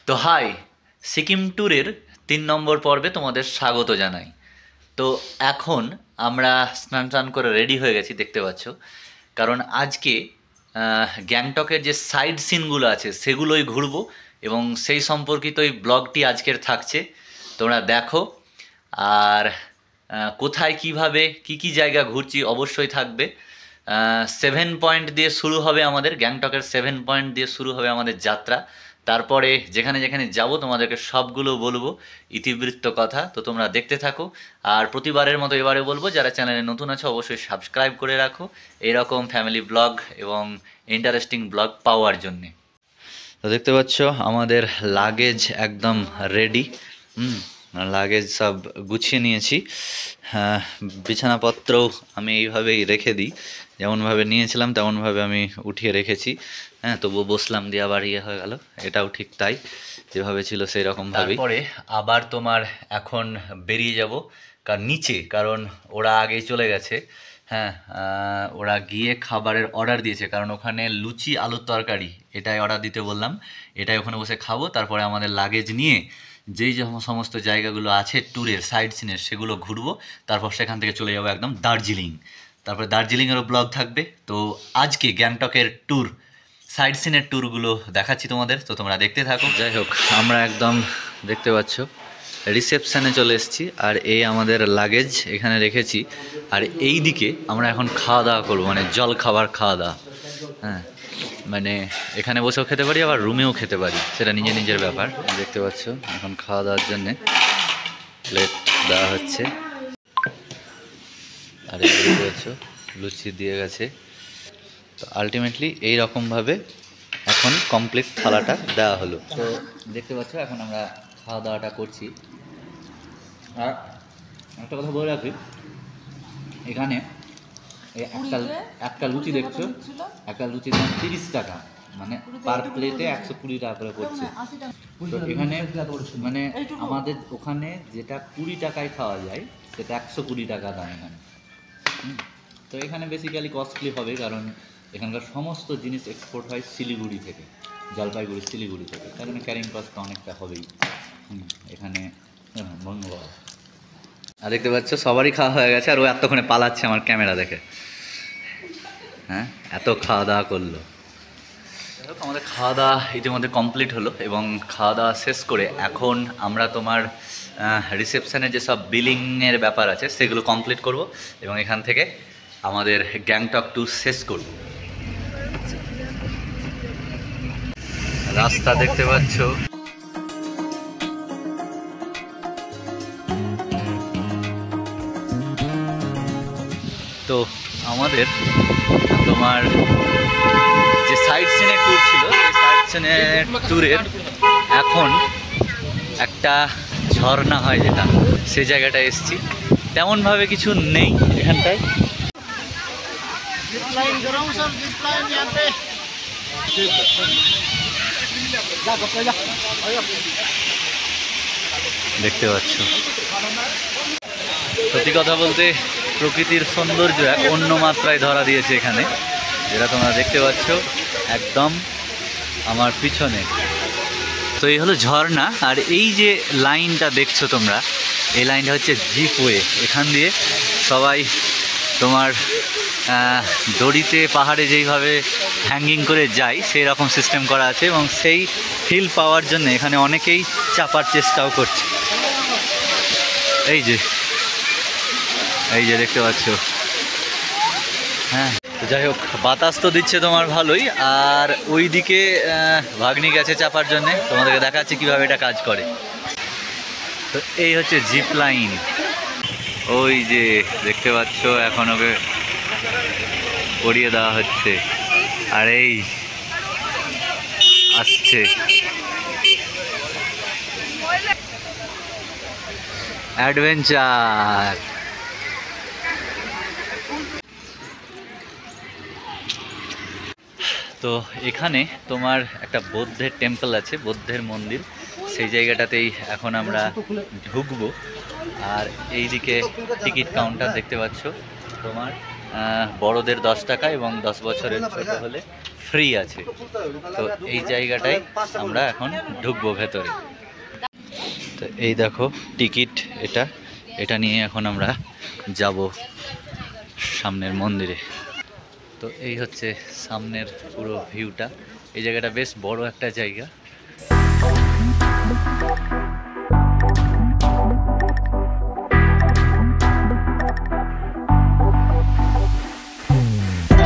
তো হাই, সিকিম ট্যুরের 3 নম্বর পর্বে তোমাদের স্বাগত জানাই। তো এখন আমরা স্নান টান করে রেডি হয়ে গেছি, দেখতে পাচ্ছ। কারণ আজকে গ্যাংটকের যে সাইড সিনগুলো আছে সেগুলোই ঘুরবো, এবং সেই সম্পর্কিতই ব্লগটি আজকের থাকছে। তোমরা দেখো। আর কোথায় কিভাবে কি কি জায়গা ঘুরছি অবশ্যই থাকবে। 7 পয়েন্ট দিয়ে শুরু হবে আমাদের, গ্যাংটকের 7 পয়েন্ট দিয়ে শুরু হবে আমাদের যাত্রা। তারপরে যেখানে যেখানে যাব তোমাদেরকে সবগুলো বলবো, ইতিবৃত্ত কথা। তো তোমরা দেখতে থাকো। আর প্রতিবারের মতো এবারে বলবো, যারা চ্যানেলে নতুন আছো অবশ্যই সাবস্ক্রাইব করে রাখো এইরকম ফ্যামিলি ব্লগ এবং ইন্টারেস্টিং ব্লগ পাওয়ার জন্যে। তো দেখতে পাচ্ছ আমাদের লাগেজ একদম রেডি। লাগেজ সব গুছিয়ে নিয়েছি। হ্যাঁ, বিছানাপত্রও আমি এইভাবেই রেখে দিই, যেমনভাবে নিয়েছিলাম তেমনভাবে আমি উঠিয়ে রেখেছি। হ্যাঁ, তবুও বসলাম দিয়ে আবার ইয়ে হয়ে গেল, এটাও ঠিক তাই, যেভাবে ছিল সেই রকমভাবেই। তারপরে আবার তোমার এখন বেরিয়ে যাব নিচে, কারণ ওরা আগেই চলে গেছে। হ্যাঁ, ওরা গিয়ে খাবারের অর্ডার দিয়েছে, কারণ ওখানে লুচি আলুর তরকারি এটাই অর্ডার দিতে বললাম। এটাই ওখানে বসে খাবো। তারপরে আমাদের লাগেজ নিয়ে যেই সমস্ত জায়গাগুলো আছে ট্যুরের সাইড সিনের সেগুলো ঘুরবো। তারপর সেখান থেকে চলে যাবো একদম দার্জিলিং। তারপরে দার্জিলিংয়েরও ব্লগ থাকবে। তো আজকে গ্যাংটকের ট্যুর, সাইড সিনের ট্যুরগুলো দেখাচ্ছি তোমাদের, তো তোমরা দেখতে থাকো। যাই হোক, আমরা একদম দেখতে পাচ্ছ রিসেপশানে চলে এসেছি, আর এই আমাদের লাগেজ এখানে রেখেছি। আর এই দিকে আমরা এখন খাওয়া দাওয়া করবো, মানে জল খাবার খাওয়া দাওয়া। হ্যাঁ, মানে এখানে বসেও খেতে পারি, আবার রুমেও খেতে পারি, সেটা নিজের নিজের ব্যাপার। দেখতে পাচ্ছ এখন খাওয়া দাওয়ার জন্যে প্লেট দেওয়া হচ্ছে। আর এই দেখতে পাচ্ছ লুচি দিয়ে গেছে। তো আলটিমেটলি এইরকমভাবে এখন কমপ্লিট থালাটা দেওয়া হলো। তো দেখতে পাচ্ছ এখন আমরা খাওয়া দাওয়াটা করছি। আর একটা কথা বলে রাখি, এখানে একটা লুচি দেখছো, একটা লুচির দাম 30 টাকা, মানে পার প্লেটে 120 টাকা করে পড়ছে। তো এখানে মানে আমাদের ওখানে যেটা 20 টাকায় খাওয়া যায় সেটা 120 টাকা দাম এখানে। তো এখানে বেসিক্যালি কস্টলি হবে, কারণ এখানকার সমস্ত জিনিস এক্সপোর্ট হয় শিলিগুড়ি থেকে, জলপাইগুড়ি শিলিগুড়ি থেকে, তার জন্য ক্যারিং কস্ট অনেকটা হবেই এখানে। ধন্যবাদ। আর দেখতে পাচ্ছ সবারই খাওয়া হয়ে গেছে, আর ও এতক্ষণে পালাচ্ছে আমার ক্যামেরা দেখে। হ্যাঁ, এত খাওয়া দাওয়া করলো। আমাদের খাওয়া দাওয়া ইতিমধ্যে কমপ্লিট হলো, এবং খাওয়া দাওয়া শেষ করে এখন আমরা তোমার রিসেপশানে যেসব বিলিংয়ের ব্যাপার আছে সেগুলো কমপ্লিট করব, এবং এখান থেকে আমাদের গ্যাংটক ট্যুর শেষ করব। রাস্তা দেখতে পাচ্ছ। তো আমাদের তোমার যে সাইড সিনের ট্যুর ছিল, সেই সাইড সিনের ট্যুরের এখন একটা ঝর্ণা হয় যেটা, সেই জায়গাটায় এসেছি। তেমনভাবে কিছু নেই এখানটায়। দেখতে পাচ্ছ, সত্যি কথা বলতে প্রকৃতির সৌন্দর্য এক অন্য মাত্রায় ধরা দিয়েছে এখানে, যেটা তোমরা দেখতে পাচ্ছ একদম আমার পিছনে। তো এই হলো ঝর্ণা। আর এই যে লাইনটা দেখছো তোমরা, এই লাইনটা হচ্ছে জিপওয়ে। এখান দিয়ে সবাই তোমার দড়িতে পাহাড়ে যেইভাবে হ্যাঙ্গিং করে যায় সেই রকম সিস্টেম করা আছে, এবং সেই ফিল পাওয়ার জন্য এখানে অনেকেই চাপার চেষ্টাও করছে। এই যে দেখতে পাচ্ছ। হ্যাঁ, যাই হোক, বাতাস তো দিচ্ছে তোমার ভালোই। আর ওই দিকে ভাগ্নি গেছে চাপার জন্যে, তোমাদেরকে দেখাচ্ছি কীভাবে এটা কাজ করে। তো এই হচ্ছে জিপ লাইন। ওই যে দেখতে পাচ্ছ এখন ওকে পরিয়ে দেওয়া হচ্ছে, আর এই আসছে অ্যাডভেঞ্চার। তো এখানে তোমার একটা বৌদ্ধের টেম্পল আছে, বৌদ্ধের মন্দির, সেই জায়গাটাতেই এখন আমরা ঢুকবো। আর এই দিকে টিকিট কাউন্টার দেখতে পাচ্ছ তোমার, বড়দের 10 টাকা এবং 10 বছরের ছোটো হলে ফ্রি আছে। তো এই জায়গাটায় আমরা এখন ঢুকবো ভেতরে। তো এই দেখো টিকিট, এটা নিয়ে এখন আমরা যাব সামনের মন্দিরে। তো এই হচ্ছে সামনের পুরো ভিউটা। এই জায়গাটা বেশ বড় একটা জায়গা।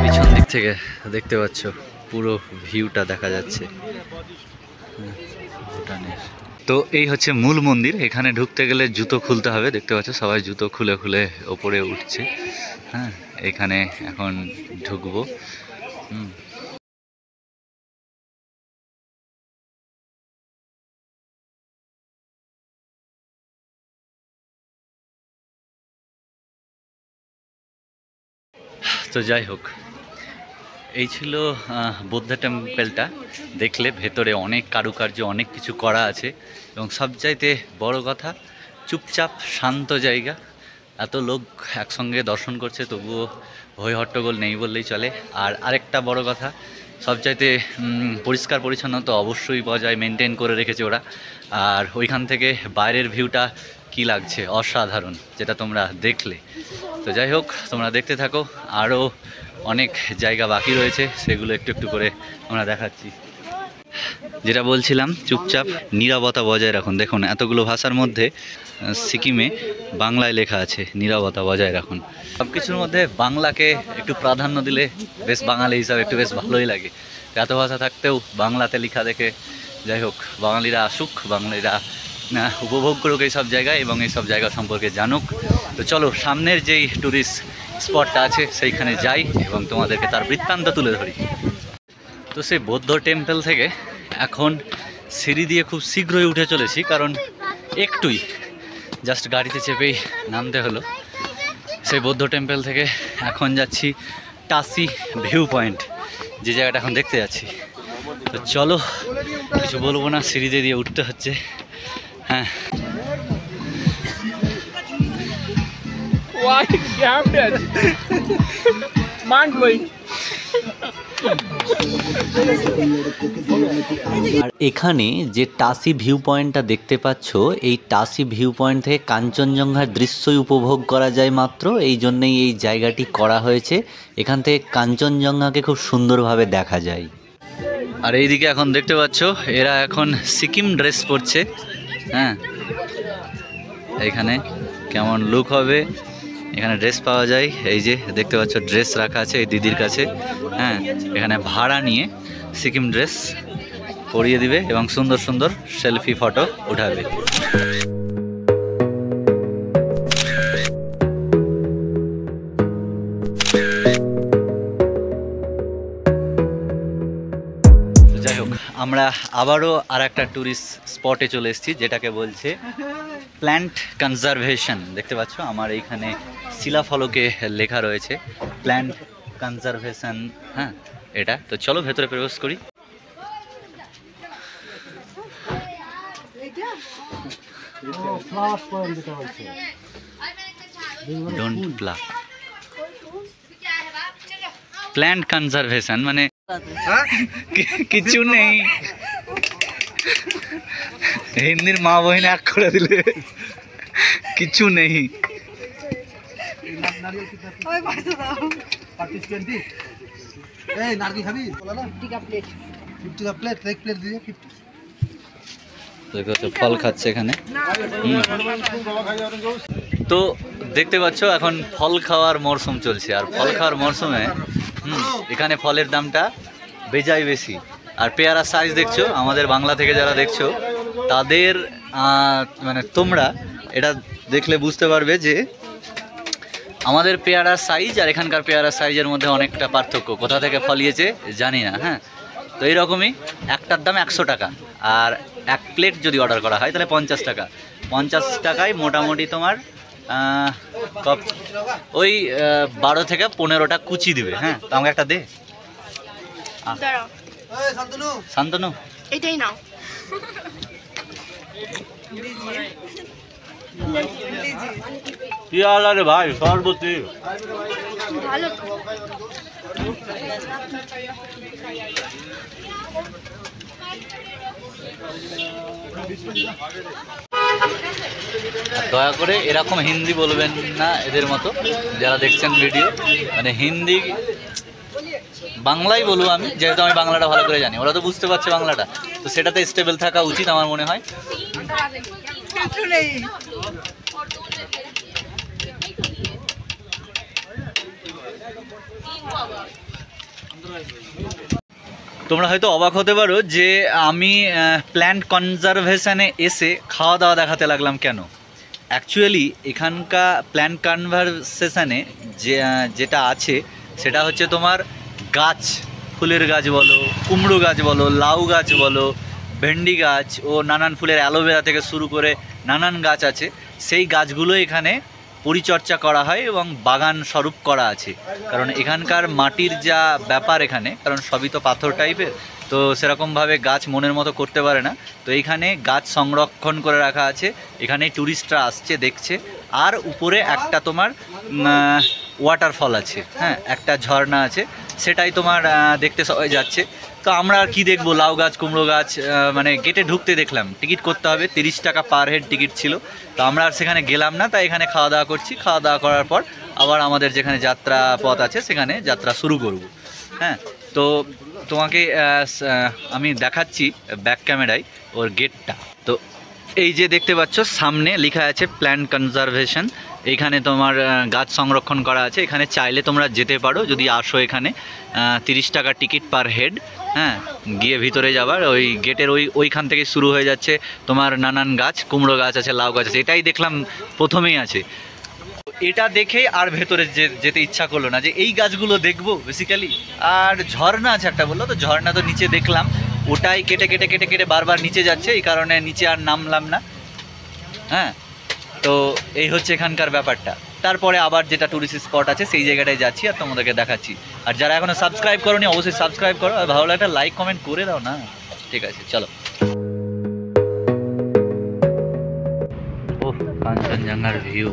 পিছন দিক থেকে দেখতে পাচ্ছ পুরো ভিউটা দেখা যাচ্ছে ভুটানের। তো এই হচ্ছে মূল মন্দির। এখানে ঢুকতে গেলে জুতো খুলতে হবে, দেখতে পাচ্ছ সবাই জুতো খুলে খুলে ওপরে উঠছে। হ্যাঁ, এখানে এখন ঢুকবো। তো যাই হোক, এই ছিল বৌদ্ধ টেম্পেলটা। দেখলে ভেতরে অনেক কারুকার্য, অনেক কিছু করা আছে এবং সবচাইতে বড় কথা চুপচাপ শান্ত জায়গা। এত লোক একসঙ্গে দর্শন করছে তবুও হই হট্টগোল নেই বললেই চলে। আর আরেকটা বড় কথা, সবচাইতে পরিষ্কার পরিচ্ছন্নতা অবশ্যই বজায় মেনটেন করে রেখেছে ওরা। আর ওইখান থেকে বাইরের ভিউটা কি লাগছে, অসাধারণ, যেটা তোমরা দেখলে। তো যাই হোক, তোমরা দেখতে থাকো। আরও অনেক জায়গা বাকি রয়েছে, সেগুলো একটু একটু করে আমরা দেখাচ্ছি। যেটা বলছিলাম, চুপচাপ নীরবতা বজায় রাখুন। দেখুন এতগুলো ভাষার মধ্যে সিকিমে বাংলায় লেখা আছে নীরবতা বজায় রাখুন। সব কিছুর মধ্যে বাংলাকে একটু প্রাধান্য দিলে বেশ বাঙালি হিসাবে একটু বেশ ভালোই লাগে। এত ভাষা থাকতেও বাংলাতে লেখা দেখে, যাই হোক, বাঙালিরা আসুক, বাঙালিরা উপভোগ করুক এইসব জায়গায় এবং এইসব জায়গা সম্পর্কে জানুক। তো চলো সামনের যেই ট্যুরিস্ট স্পটটা আছে সেইখানে যাই এবং তোমাদেরকে তার বৃত্তান্ত তুলে ধরি। তো সেই বৌদ্ধ টেম্পল থেকে এখন সিঁড়ি দিয়ে খুব শীঘ্রই উঠে চলেছি, কারণ একটুই জাস্ট গাড়িতে চেপেই নামতে হলো। সেই বৌদ্ধ টেম্পল থেকে এখন যাচ্ছি টাসি ভিউ পয়েন্ট, যে জায়গাটা এখন দেখতে যাচ্ছি। তো চলো, কিছু বলবো না, সিঁড়িতে দিয়ে উঠতে হচ্ছে। হ্যাঁ, আর এখানে যে টাসি ভিউ পয়েন্টটা দেখতে পাচ্ছ, এই টাসি ভিউ পয়েন্ট থেকে কাঞ্চনজঙ্ঘার দৃশ্যই উপভোগ করা যায় মাত্র। এই জন্যেই এই জায়গাটি করা হয়েছে। এখান থেকে কাঞ্চনজঙ্ঘাকে খুব সুন্দরভাবে দেখা যায়। আর এইদিকে এখন দেখতে পাচ্ছ এরা এখন সিকিম ড্রেস পরছে। হ্যাঁ, এখানে কেমন লুক হবে, এখানে ড্রেস পাওয়া যায়। এই যে দেখতে পাচ্ছ ড্রেস রাখা আছে এই দিদির কাছে। হ্যাঁ, এখানে ভাড়া নিয়ে সিকিম ড্রেস পরিয়ে দিবে এবং সুন্দর সুন্দর সেলফি ফটো উঠাবে। যাই হোক, আমরা আবারও আর একটা ট্যুরিস্ট স্পটে চলে এসেছি, যেটাকে বলছে প্ল্যান্ট কনজারভেশন। দেখতে পাচ্ছ আমার এইখানে শিলাফলকে লেখা রয়েছে প্ল্যান্ট কনজারভেশন। হ্যাঁ, এটা। তো চলো ভেতরে প্রবেশ করি। Don't pluck. প্ল্যান্ট কনজারভেশন মানে কিছু নেই, হিন্দির মা বহিন এক করে দিলে কিছু নেই। ফল খাচ্ছে এখানে। তো দেখতে পাচ্ছ এখন ফল খাওয়ার মরশুম চলছে, আর ফল খাওয়ার মরশুমে এখানে ফলের দামটা বেজায় বেশি। আর পেয়ারা সাইজ দেখছো, আমাদের বাংলা থেকে যারা দেখছো তাদের মানে তোমরা এটা দেখলে বুঝতে পারবে যে আমাদের পেয়ারার সাইজ আর এখানকার পেয়ারার সাইজের মধ্যে অনেকটা পার্থক্য। কোথা থেকে ফলিয়েছে জানি না। হ্যাঁ, তো এইরকমই একটার দাম 100 টাকা, আর এক প্লেট যদি অর্ডার করা হয় তাহলে 50 টাকা। 50 টাকায় মোটামুটি তোমার ওই 12 থেকে 15টা কুচি দিবে। হ্যাঁ, তো আমাকে একটা দে। শান্তনু, এটাই নাও। কি হাল রে ভাই? সর্বতি ভালো। দয়া করে এরকম হিন্দি বলবেন না এদের মতো, যারা দেখছেন ভিডিও। মানে হিন্দি বাংলাই বলবো আমি, যেহেতু আমি বাংলাটা ভালো করে জানি, ওরা তো বুঝতে পারছে বাংলাটা, তো সেটাতে স্টেবল থাকা উচিত আমার মনে হয়। তোমরা হয়তো অবাক হতে পারো যে আমি প্ল্যান্ট কনজারভেশনে এসে খাওয়া দাওয়া দেখাতে লাগলাম কেন। অ্যাকচুয়ালি এখানকার প্ল্যান্ট কনভারসেশনে যেটা আছে সেটা হচ্ছে তোমার গাছ, ফুলের গাছ বলো, কুমড়ো গাছ বলো, লাউ গাছ বলো, ভেন্ডি গাছ ও নানান ফুলের অ্যালোভেরা থেকে শুরু করে নানান গাছ আছে, সেই গাছগুলো এখানে পরিচর্যা করা হয় এবং বাগান স্বরূপ করা আছে। কারণ এখানকার মাটির যা ব্যাপার এখানে, কারণ সবই তো পাথর টাইপের, তো সেরকমভাবে গাছ মনের মতো করতে পারে না, তো এইখানে গাছ সংরক্ষণ করে রাখা আছে। এখানে ট্যুরিস্টরা আসছে, দেখছে। আর উপরে একটা তোমার ওয়াটারফল আছে, হ্যাঁ, একটা ঝর্ণা আছে, সেটাই তোমার দেখতে সবাই যাচ্ছে। তো আমরা আর কি দেখবো, লাউ গাছ, কুমড়ো গাছ, মানে গেটে ঢুকতে দেখলাম টিকিট করতে হবে, 30 টাকা পার হেড টিকিট ছিল। তো আমরা আর সেখানে গেলাম না, তাই এখানে খাওয়া দাওয়া করছি। খাওয়া দাওয়া করার পর আবার আমাদের যেখানে যাত্রা পথ আছে সেখানে যাত্রা শুরু করব। হ্যাঁ, তো তোমাকে আমি দেখাচ্ছি ব্যাক ক্যামেরায় ওর গেটটা। তো এই যে দেখতে পাচ্ছ সামনে লেখা আছে প্ল্যান্ট কনজারভেশন। এইখানে তোমার গাছ সংরক্ষণ করা আছে, এখানে চাইলে তোমরা যেতে পারো যদি আসো। এখানে 30 টাকা টিকিট পার হেড। হ্যাঁ, গিয়ে ভিতরে যাবার ওই গেটের ওইখান থেকে শুরু হয়ে যাচ্ছে তোমার নানান গাছ, কুমড়ো গাছ আছে, লাউ গাছ আছে, এটাই দেখলাম প্রথমেই আছে। এটা দেখে আর ভেতরে যেতে ইচ্ছা করলো না, যে এই গাছগুলো দেখবো বেসিক্যালি। আর ঝর্ণা আছে একটা, বললো তো ঝর্ণা, তো নিচে দেখলাম ওটাই কেটে কেটে কেটে কেটে বারবার নিচে যাচ্ছে, এই কারণে নিচে আর নামলাম না। হ্যাঁ, তো এই হচ্ছে এখানকার ব্যাপারটা। তারপরে আবার যেটা টুরিস্ট স্পট আছে সেই জায়গাটায় যাচ্ছি আর তোমাদেরকে দেখাচ্ছি। আর যারা এখনো সাবস্ক্রাইব করোনি অবশ্যই সাবস্ক্রাইব করো, আর ভালো লাগলে লাইক কমেন্ট করে দাও না। ঠিক আছে, চলো। ওহ, কাঞ্চনজঙ্ঘার ভিউ।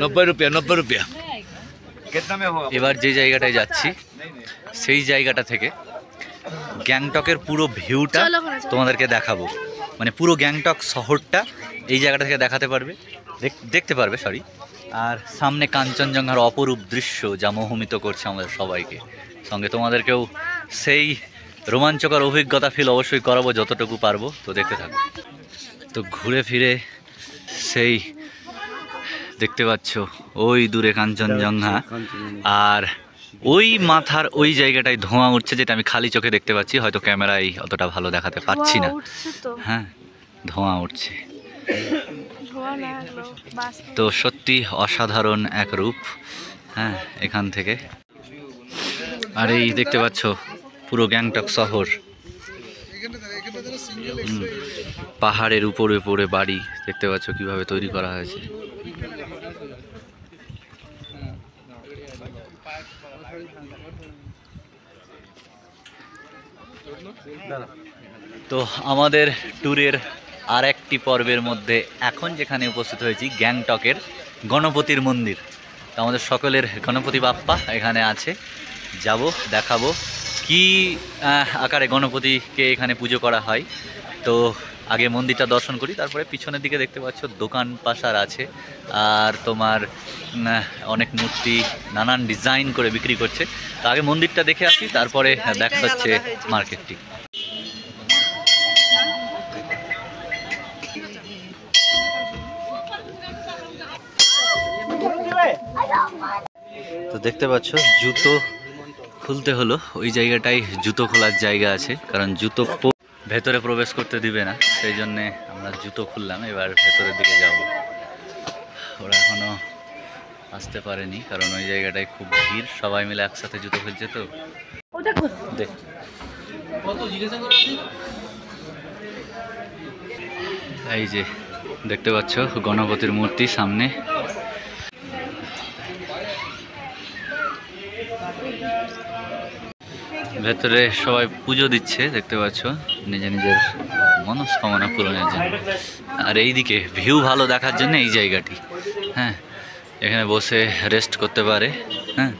90 रुपया 90 रुपया। এবার যে জায়গাটায় যাচ্ছি সেই জায়গাটা থেকে গ্যাংটকের পুরো ভিউটা তোমাদেরকে দেখাবো। মানে পুরো গ্যাংটক শহরটা এই জায়গাটা থেকে দেখতে পারবে সরি। আর সামনে কাঞ্চনজঙ্ঘার অপরূপ দৃশ্য যা মোহিত করছে আমাদের সবাইকে। সঙ্গে তোমাদেরকেও সেই রোমাঞ্চকর অভিজ্ঞতা ফিল অবশ্যই করাবো যতটুকু পারবো। তো দেখতে থাকো। তো ঘুরে ফিরে সেই দেখতে পাচ্ছ ওই দূরে কাঞ্চনজঙ্ঘা, আর ওই মাথার ওই জায়গাটায় ধোঁয়া উঠছে, যেটা আমি খালি চোখে দেখতে পাচ্ছি, হয়তো ক্যামেরায় অতটা ভালো দেখাতে পাচ্ছি না। হ্যাঁ, ধোঁয়া উঠছে। তো সত্যি অসাধারণ এক রূপ, হ্যাঁ, এখান থেকে। আর এই দেখতে পাচ্ছ পুরো গ্যাংটক শহর, পাহাড়ের উপরে উপরে বাড়ি দেখতে পাচ্ছ কিভাবে তৈরি করা হয়েছে। তো আমাদের ট্যুরের আর একটি পর্বের মধ্যে এখন যেখানে উপস্থিত হয়েছি গ্যাংটকের গণপতির মন্দির। তো আমাদের সকলের গণপতি বাপ্পা এখানে আছে, যাব দেখাবো কি আকারে গণপতিকে এখানে পুজো করা হয়। তো আগে মন্দিরটা দর্শন করি, তারপরে পিছনের দিকে দেখতে পাচ্ছ দোকান পাশার আছে, আর তোমার অনেক মূর্তি নানান ডিজাইন করে বিক্রি করছে। তো আগে মন্দিরটা দেখে আসি, তারপরে দেখা হচ্ছে মার্কেটটি। তো দেখতে পাচ্ছ জুতো খুলতে হলো, ওই জায়গাটায় জুতো খোলার জায়গা আছে, কারণ জুতো ভেতরে প্রবেশ করতে দিবে না, সেই জন্যে আমরা জুতো খুললাম। এবার ভেতরের দিকে যাব। ওরা এখনো আসতে পারেনি, কারণ ওই জায়গাটায় খুব ভিড়, সবাই মিলে একসাথে জুতো খুলছে। তো দেখ, এই যে দেখতে পাচ্ছ গণপতির মূর্তি সামনে। ভেতরে সবাই পুজো দিচ্ছে দেখতে পাচ্ছ, নিজের নিজের মনস্কামনা পূরণের জন্য। আর এইদিকে ভিউ ভালো দেখার জন্য এই জায়গাটি, হ্যাঁ, এখানে বসে রেস্ট করতে পারে। হ্যাঁ,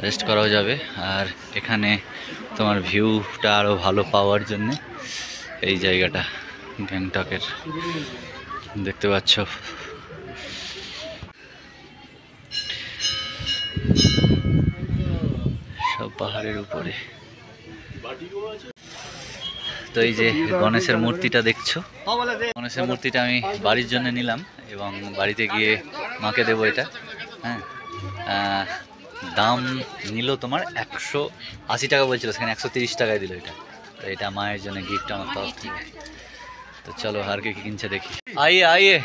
রেস্ট করাও যাবে। আর এখানে তোমার ভিউটা আরও ভালো পাওয়ার জন্যে এই জায়গাটা গ্যাংটকের দেখতে পাচ্ছ। সব পাহাড়ের উপরে। তো এই যে গণেশের মূর্তিটা দেখছো, গণেশের মূর্তিটা আমি বাড়ির জন্য নিলাম এবং বাড়িতে গিয়ে মাকে দেবো এটা। হ্যাঁ, দাম নিল তোমার 180 টাকা বলছিল, সেখানে 130 টাকায় দিল এটা। তো এটা মায়ের জন্য গিফট আমার তরফ থেকে। तो चलो हर के किंचे देखिए। आइए आइए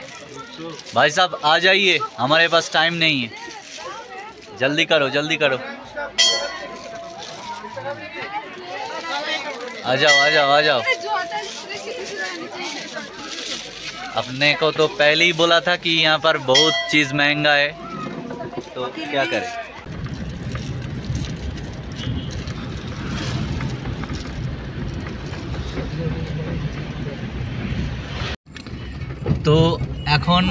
भाई साहब आ जाइए, हमारे पास टाइम नहीं है, जल्दी करो जल्दी करो, आ जाओ आ जाओ आ जाओ। अपने को तो पहले ही बोला था कि यहाँ पर बहुत चीज़ महंगा है, तो क्या करें। তো এখন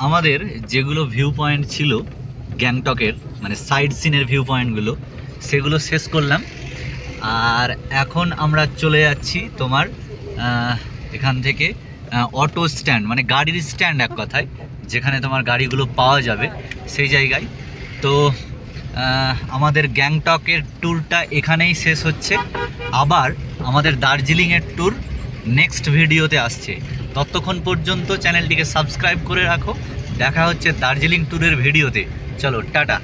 আমাদের যেগুলো ভিউ পয়েন্ট ছিল গ্যাংটকের, মানে সাইড সিনের ভিউ পয়েন্টগুলো, সেগুলো শেষ করলাম। আর এখন আমরা চলে যাচ্ছি তোমার এখান থেকে অটো স্ট্যান্ড, মানে গাড়ির স্ট্যান্ড এক কথায়, যেখানে তোমার গাড়িগুলো পাওয়া যাবে সেই জায়গায়। তো আমাদের গ্যাংটকের ট্যুরটা এখানেই শেষ হচ্ছে। আবার আমাদের দার্জিলিংয়ের ট্যুর নেক্সট ভিডিওতে আসছে। ততক্ষণ পর্যন্ত চ্যানেলটিকে সাবস্ক্রাইব করে রাখো। দেখা হচ্ছে দার্জিলিং ট্যুরের ভিডিওতে। চলো টাটা।